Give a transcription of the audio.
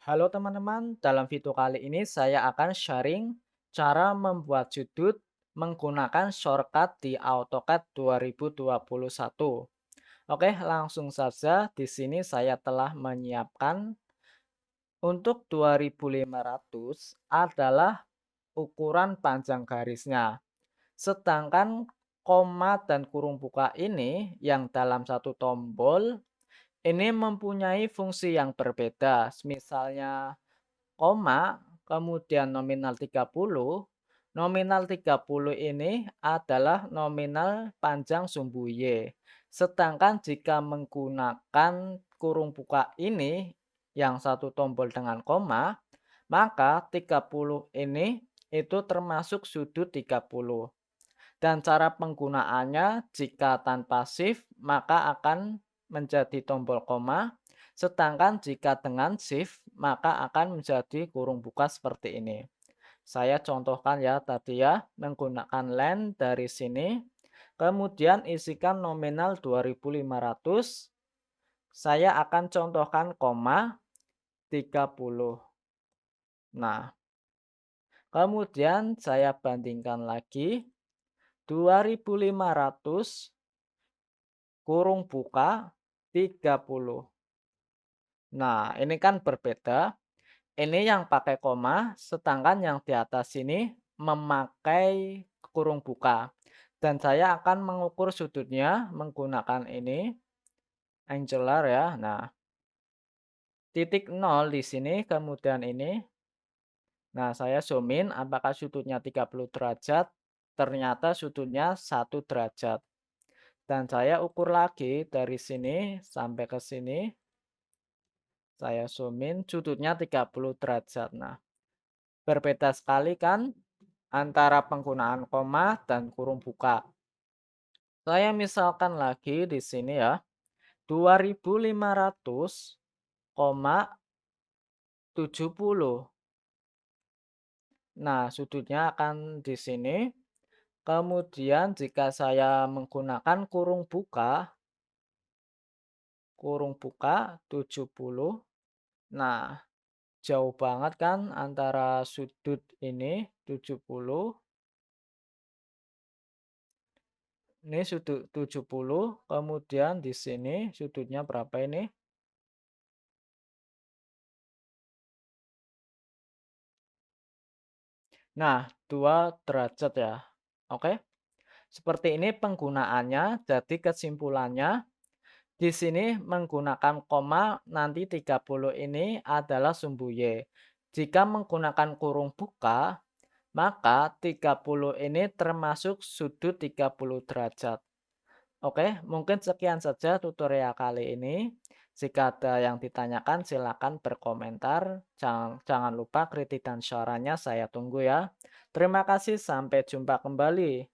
Halo teman-teman, dalam video kali ini saya akan sharing cara membuat sudut menggunakan shortcut di AutoCAD 2021. Oke, langsung saja di sini saya telah menyiapkan untuk 2500 adalah ukuran panjang garisnya. Sedangkan koma dan kurung buka ini yang dalam satu tombol ini mempunyai fungsi yang berbeda. Misalnya koma, kemudian nominal 30. Nominal 30 ini adalah nominal panjang sumbu Y. Sedangkan jika menggunakan kurung buka ini, yang satu tombol dengan koma, maka 30 ini itu termasuk sudut 30. Dan cara penggunaannya jika tanpa shift maka akan menjadi tombol koma, sedangkan jika dengan shift maka akan menjadi kurung buka seperti ini. Saya contohkan ya tadi ya, menggunakan len dari sini, kemudian isikan nominal 2500. Saya akan contohkan koma 30. Nah, kemudian saya bandingkan lagi 2500 kurung buka 30. Nah, ini kan berbeda. Ini yang pakai koma, sedangkan yang di atas ini memakai kurung buka. Dan saya akan mengukur sudutnya menggunakan ini, angular ya. Nah, titik 0 di sini, kemudian ini. Nah, saya zoom in apakah sudutnya 30 derajat. Ternyata sudutnya 1 derajat. Dan saya ukur lagi dari sini sampai ke sini. Saya zoom in, sudutnya 30 derajat. Nah, berbeda sekali kan antara penggunaan koma dan kurung buka. Saya misalkan lagi di sini ya, 2500,70. Nah, sudutnya akan di sini. Kemudian jika saya menggunakan kurung buka 70. Nah, jauh banget kan antara sudut ini 70. Ini sudut 70, kemudian di sini sudutnya berapa ini? Nah, 2 derajat ya. Oke. Seperti ini penggunaannya. Jadi kesimpulannya di sini menggunakan koma nanti 30 ini adalah sumbu Y. Jika menggunakan kurung buka, maka 30 ini termasuk sudut 30 derajat. Oke, mungkin sekian saja tutorial kali ini. Jika ada yang ditanyakan, silakan berkomentar. Jangan lupa kritik dan sarannya saya tunggu ya. Terima kasih, sampai jumpa kembali.